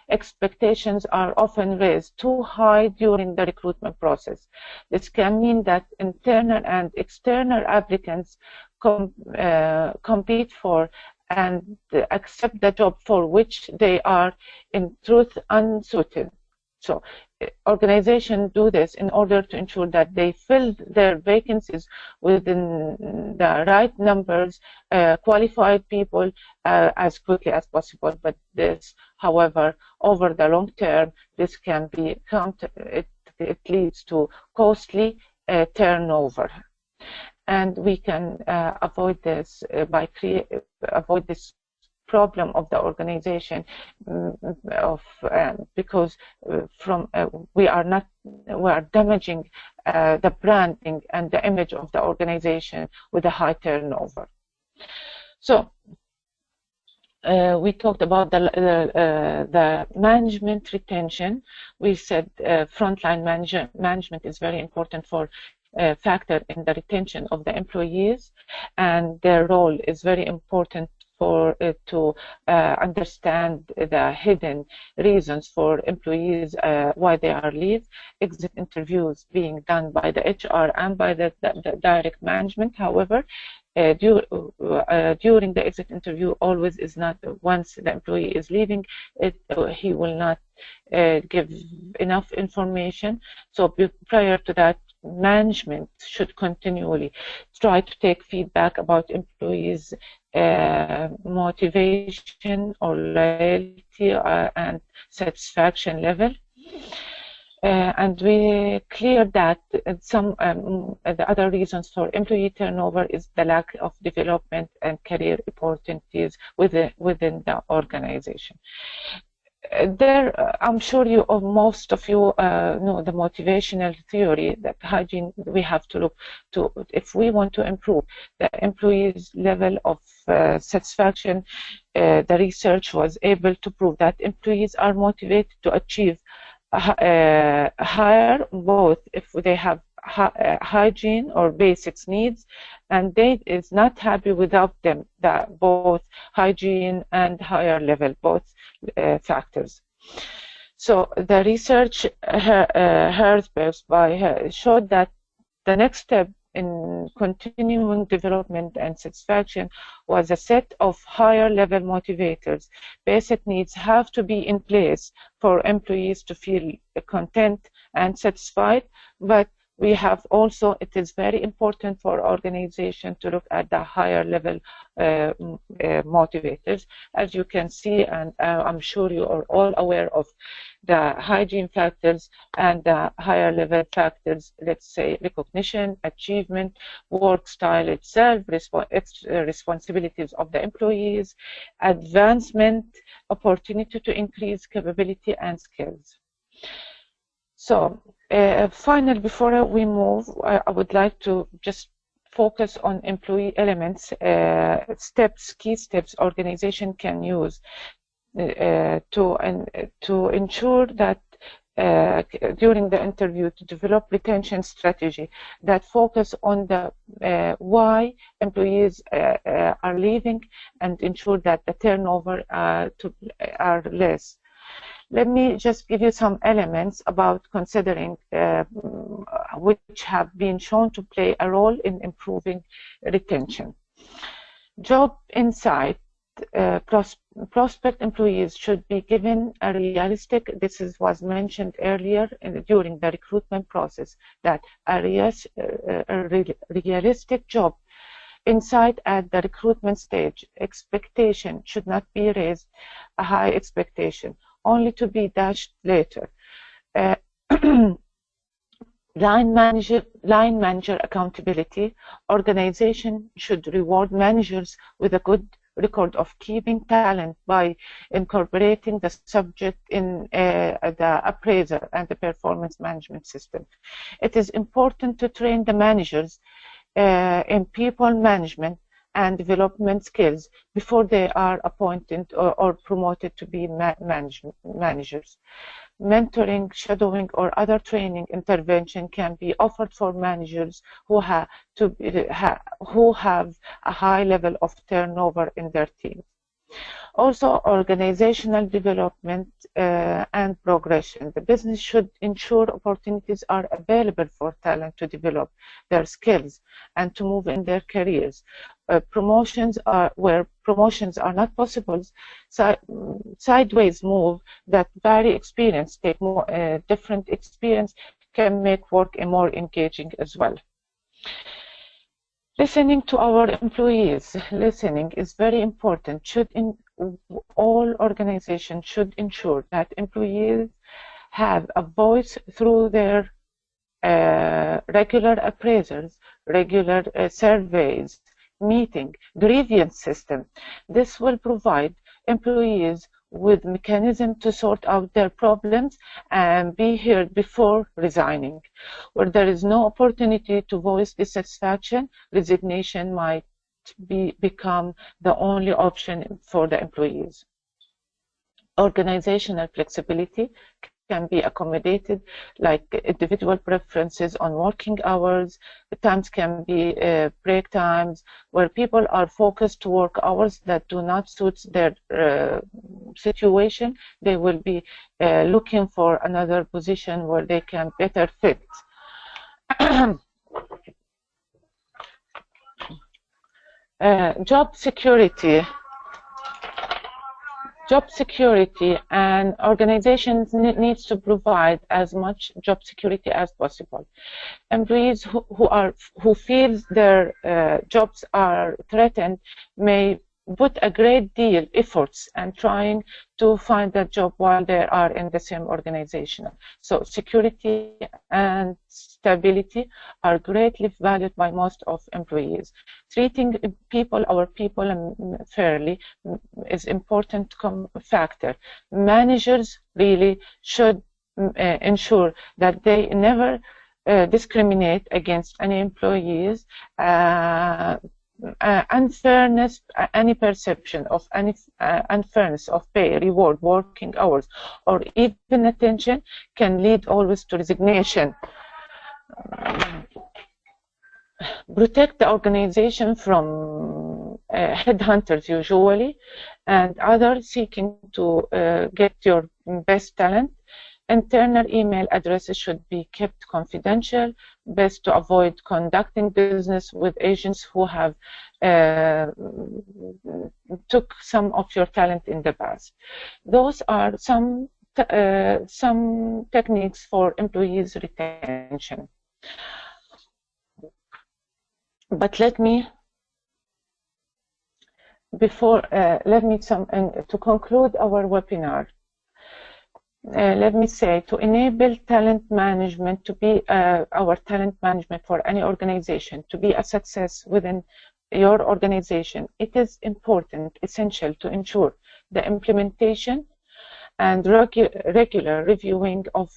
expectations are often raised too high during the recruitment process. This can mean that internal and external applicants compete for and accept the job for which they are in truth unsuited. So organizations do this in order to ensure that they fill their vacancies within the right numbers, qualified people as quickly as possible. But this, however, over the long term, this can be it leads to costly turnover. And we can avoid this by avoid this problem of the organization because we are damaging the branding and the image of the organization with a high turnover. So we talked about the management retention. We said frontline management is very important for factor in the retention of the employees, and their role is very important to understand the hidden reasons for employees why they are leave. Exit interviews being done by the HR and by the direct management. However, during the exit interview, always is not once the employee is leaving, he will not give enough information. So prior to that, management should continually try to take feedback about employees' motivation or loyalty and satisfaction level. And we clear that some the other reasons for employee turnover is the lack of development and career opportunities within the organization. I'm sure most of you know the motivational theory that hygiene. We have to look to if we want to improve the employees' level of satisfaction. The research was able to prove that employees are motivated to achieve higher, both if they have hygiene or basics needs, and they is not happy without them, that both hygiene and higher level, both factors. So the research showed that the next step in continuing development and satisfaction was a set of higher level motivators. Basic needs have to be in place for employees to feel content and satisfied, but We have also, it is very important for organization to look at the higher level motivators. As you can see, and I'm sure you are all aware of the hygiene factors and the higher level factors, let's say recognition, achievement, work style itself, responsibilities of the employees, advancement, opportunity to increase capability and skills. So finally, before we move, I would like to just focus on employee elements, key steps organization can use to ensure that during the interview, to develop retention strategy that focus on the why employees are leaving and ensure that the turnover are less. Let me just give you some elements about considering which have been shown to play a role in improving retention. Job insight. Prospect employees should be given a realistic, was mentioned earlier during the recruitment process, that a realistic job insight at the recruitment stage. Expectation should not be raised, a high expectation, only to be dashed later. Line manager accountability. Organization should reward managers with a good record of keeping talent by incorporating the subject in the appraiser and the performance management system. It is important to train the managers in people management and development skills before they are appointed or promoted to be managers. Mentoring, shadowing, or other training intervention can be offered for managers who have a high level of turnover in their teams. Also, organizational development and progression. The business should ensure opportunities are available for talent to develop their skills and to move in their careers. Promotions are where promotions are not possible. Sideways move that vary experience, take more different experience, can make work more engaging as well. Listening to our employees. Listening is very important. All organizations should ensure that employees have a voice through their regular appraisals, regular surveys, meeting, grievance system. This will provide employees with mechanism to sort out their problems and be heard before resigning. Where there is no opportunity to voice dissatisfaction, resignation might become the only option for the employees. Organizational flexibility can be accommodated, like individual preferences on working hours. The times can be break times, where people are focused to work hours that do not suit their situation. They will be looking for another position where they can better fit. Job security. Job security, and organizations needs to provide as much job security as possible. Employees who feel their jobs are threatened may put a great deal efforts and trying to find a job while they are in the same organization. So security and stability are greatly valued by most of employees. Treating our people fairly is important factor. Managers really should ensure that they never discriminate against any employees. Unfairness, any perception of any unfairness of pay, reward, working hours, or even attention can lead always to resignation. Protect the organization from headhunters usually and others seeking to get your best talent. Internal email addresses should be kept confidential, best to avoid conducting business with agents who have took some of your talent in the past. Those are some techniques for employees retention. But let me to conclude our webinar, let me say, to enable talent management to be our talent management for any organization to be a success within your organization, it is important, essential to ensure the implementation and regular reviewing of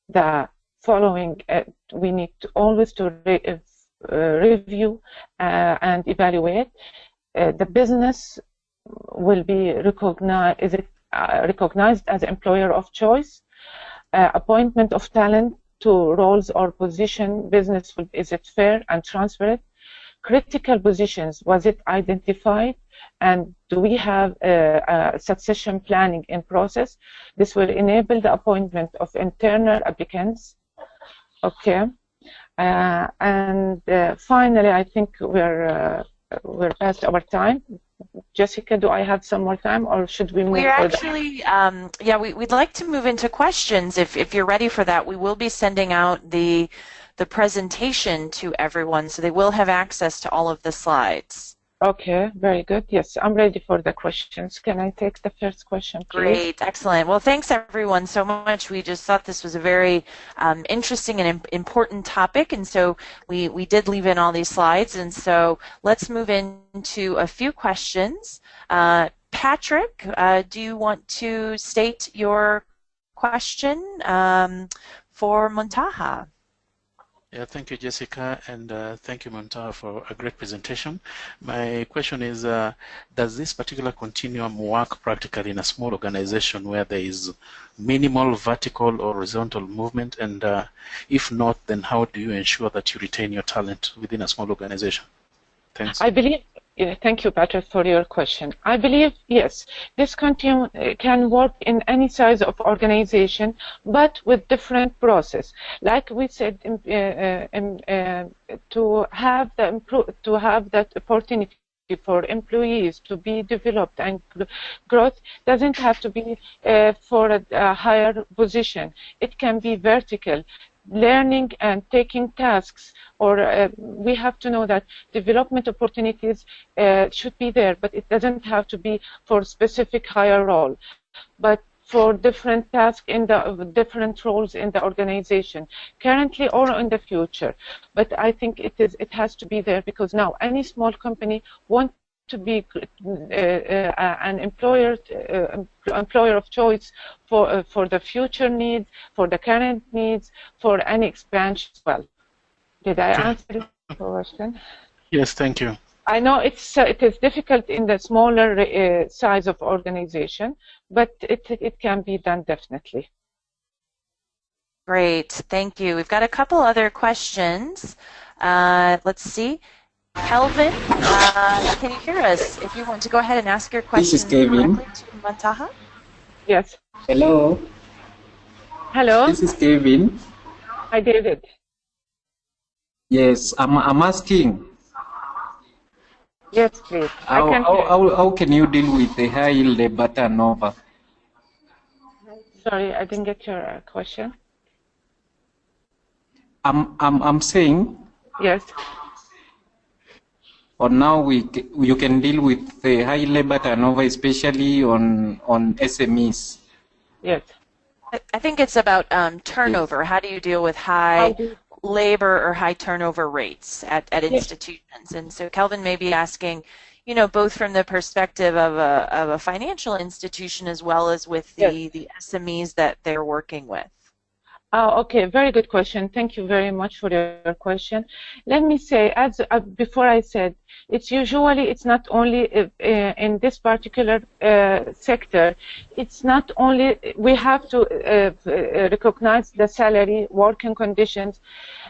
the following. We need to always to review and evaluate. The business will be recognized as employer of choice. Appointment of talent to roles or position, business, is it fair and transparent? Critical positions, was it identified? And do we have succession planning in process? This will enable the appointment of internal applicants. Okay. Finally, I think we're past our time. Jessica, do I have some more time, or should we move? We're actually, yeah, we'd like to move into questions. If you're ready for that, we will be sending out the presentation to everyone, so they will have access to all of the slides. Okay, very good. Yes, I'm ready for the questions. Can I take the first question, please? Great, excellent. Well, thanks everyone so much. We just thought this was a very interesting and important topic, and so we did leave in all these slides. And so let's move into a few questions. Patrick, do you want to state your question for Muntaha? Yeah, thank you, Jessica, and thank you, Muntaha, for a great presentation. My question is, does this particular continuum work practically in a small organization where there is minimal vertical or horizontal movement? And if not, then how do you ensure that you retain your talent within a small organization? Thanks. I believe, thank you, Patrick, for your question. I believe, yes, this continuum can work in any size of organization, but with different process. Like we said, to have that opportunity for employees to be developed and growth doesn't have to be for a higher position. It can be vertical. Learning and taking tasks, or we have to know that development opportunities should be there, but it doesn't have to be for specific higher role, but for different tasks in the different roles in the organization, currently or in the future. But I think it has to be there, because now any small company wants to be an employer of choice for the future needs, for the current needs, for any expansion as well. Did I answer your question? Yes, thank you. I know it is difficult in the smaller size of organization, but it can be done definitely. Great, thank you. We've got a couple other questions. Let's see. Kelvin, can you hear us? If you want to go ahead and ask your question directly to Muntaha. Yes. Hello. Hello. This is Kevin. Hi, David. Yes, I'm asking. Yes, please. How can you deal with the high labor turnover? Sorry, I didn't get your question. I'm saying. Yes. Or now you can deal with the high labor turnover, especially on SMEs. Yes. I think it's about turnover. How do you deal with high labor or high turnover rates at institutions? And so Kelvin may be asking, you know, both from the perspective of a financial institution as well as with the SMEs that they're working with. Okay, very good question. Thank you very much for your question. Let me say, as before I said, it's not only in this particular sector. It's not only we have to recognize the salary, working conditions,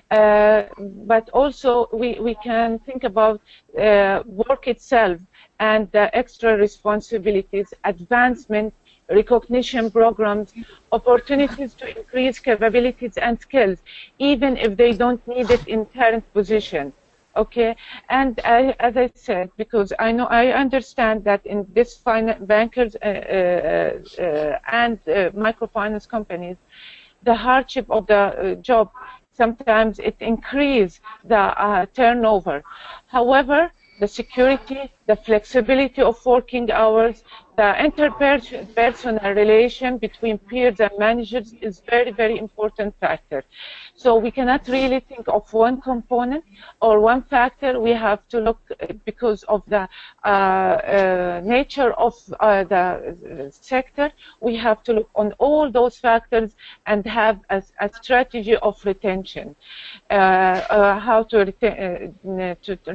but also we can think about work itself and the extra responsibilities, advancement, recognition programs, opportunities to increase capabilities and skills, even if they don't need it in current position. Okay, and as I said, because I understand that in this bankers and microfinance companies, the hardship of the job sometimes it increases the turnover. However, the security, the flexibility of working hours, the interpersonal relation between peers and managers is very, very important factor. So we cannot really think of one component or one factor. We have to look, because of the nature of the sector, we have to look on all those factors and have a strategy of retention, how to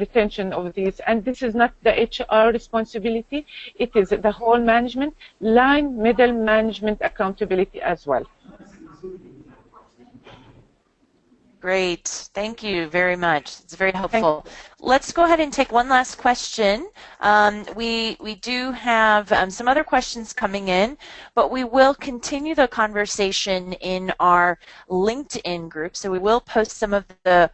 retention of these. And this is not the HR responsibility, it is the whole management, line, middle management accountability as well. Great, thank you very much. It's very helpful. Let's go ahead and take one last question. We do have some other questions coming in, but we will continue the conversation in our LinkedIn group. So we will post some of the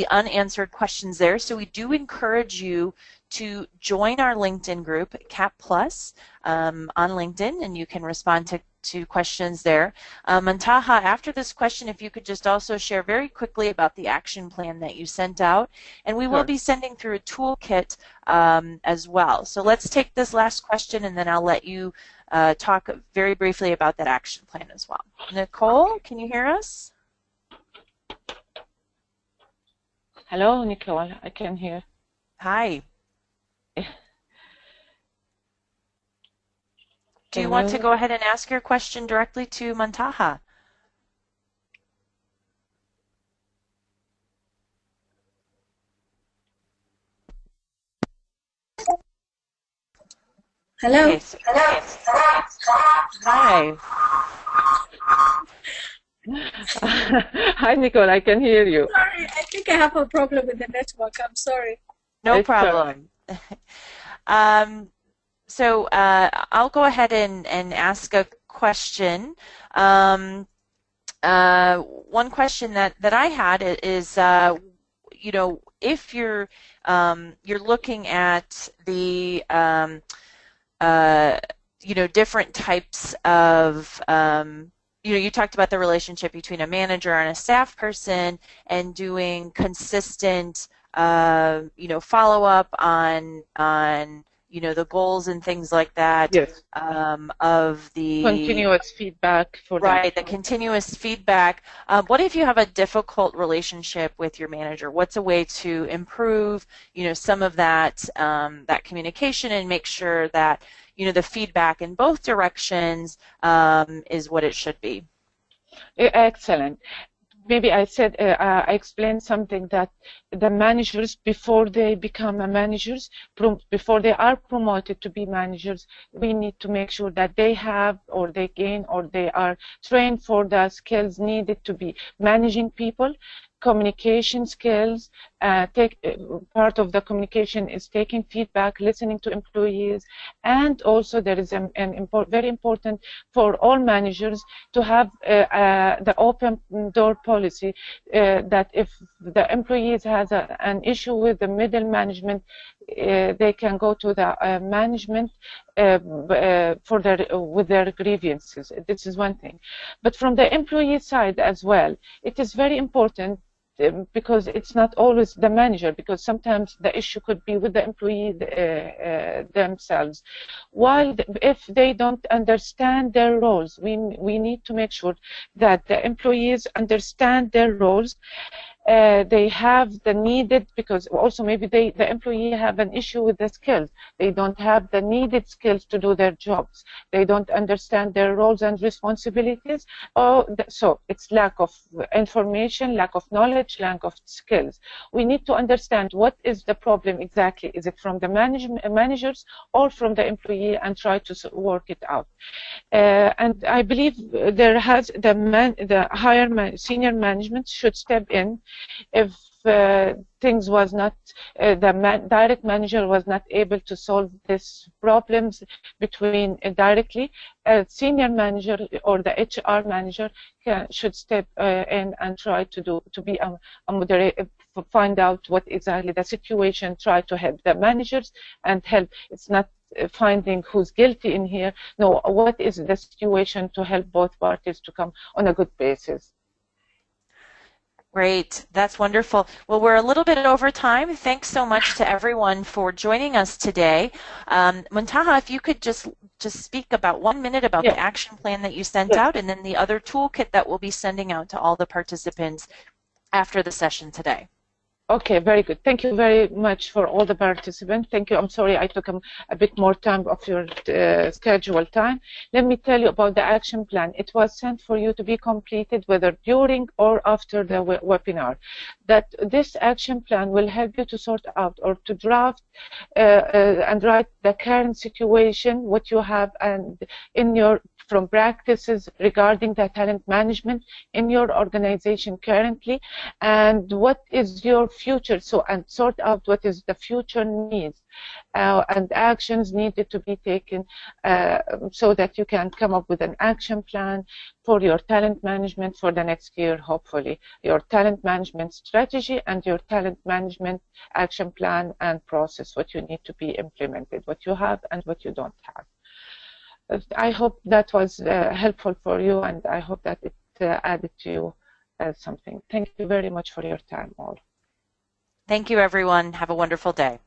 unanswered questions there. So we do encourage you to join our LinkedIn group, CapPlus, on LinkedIn, and you can respond to questions there. Muntaha, after this question, if you could just also share very quickly about the action plan that you sent out, and we will be sending through a toolkit as well. So let's take this last question, and then I'll let you talk very briefly about that action plan as well. Nicole, can you hear us? Hello, Nicole, I can hear. Hi. Do you want to go ahead and ask your question directly to Muntaha? Hello. Yes. Hi. Hi, Nicole, I can hear you. Sorry, I think I have a problem with the network. I'm sorry. No problem. So I'll go ahead and ask a question. One question that I had is, you know, if you're looking at the you know, different types of you know, you talked about the relationship between a manager and a staff person, and doing consistent you know, follow-up on you know, the goals and things like that. Yes. Of the continuous feedback for right, them. the continuous feedback. What if you have a difficult relationship with your manager? What's a way to improve, you know, some of that that communication, and make sure that, you know, the feedback in both directions is what it should be? Excellent. Maybe I said, I explained something, that the managers, before they become managers, before they are promoted to be managers, we need to make sure that they have, or they gain, or they are trained for the skills needed to be managing people. Communication skills, part of the communication is taking feedback, listening to employees, and also there is very important for all managers to have the open door policy, that if the employees has an issue with the middle management, they can go to the management with their grievances. This is one thing. But from the employee side as well, it is very important, because it's not always the manager, because sometimes the issue could be with the employee themselves. While if they don't understand their roles, we need to make sure that the employees understand their roles. They have the needed, because also maybe the employee have an issue with the skills. They don't have the needed skills to do their jobs. They don't understand their roles and responsibilities. So it's lack of information, lack of knowledge, lack of skills. We need to understand what is the problem exactly. Is it from the managers or from the employee, and try to work it out. And I believe there has the senior management should step in if things was not, the direct manager was not able to solve these problems between directly. A senior manager or the HR manager should step in and try to be a moderator, find out what exactly the situation, try to help the managers and help. It's not finding who's guilty in here. No, what is the situation to help both parties to come on a good basis. Great. That's wonderful. Well, we're a little bit over time. Thanks so much to everyone for joining us today. Muntaha, if you could just speak about 1 minute about the action plan that you sent out, and then the other toolkit that we'll be sending out to all the participants after the session today. Okay, very good. Thank you very much for all the participants. Thank you. I'm sorry I took a bit more time of your scheduled time. Let me tell you about the action plan. It was sent for you to be completed whether during or after the webinar. That this action plan will help you to sort out or to draft and write the current situation, what you have and in your from practices regarding the talent management in your organization currently, and what is your future, and sort out what is the future needs and actions needed to be taken so that you can come up with an action plan for your talent management for the next year, hopefully, your talent management strategy and your talent management action plan and process, what you need to be implemented, what you have and what you don't have. I hope that was helpful for you, and I hope that it added to you something. Thank you very much for your time all. Thank you, everyone. Have a wonderful day.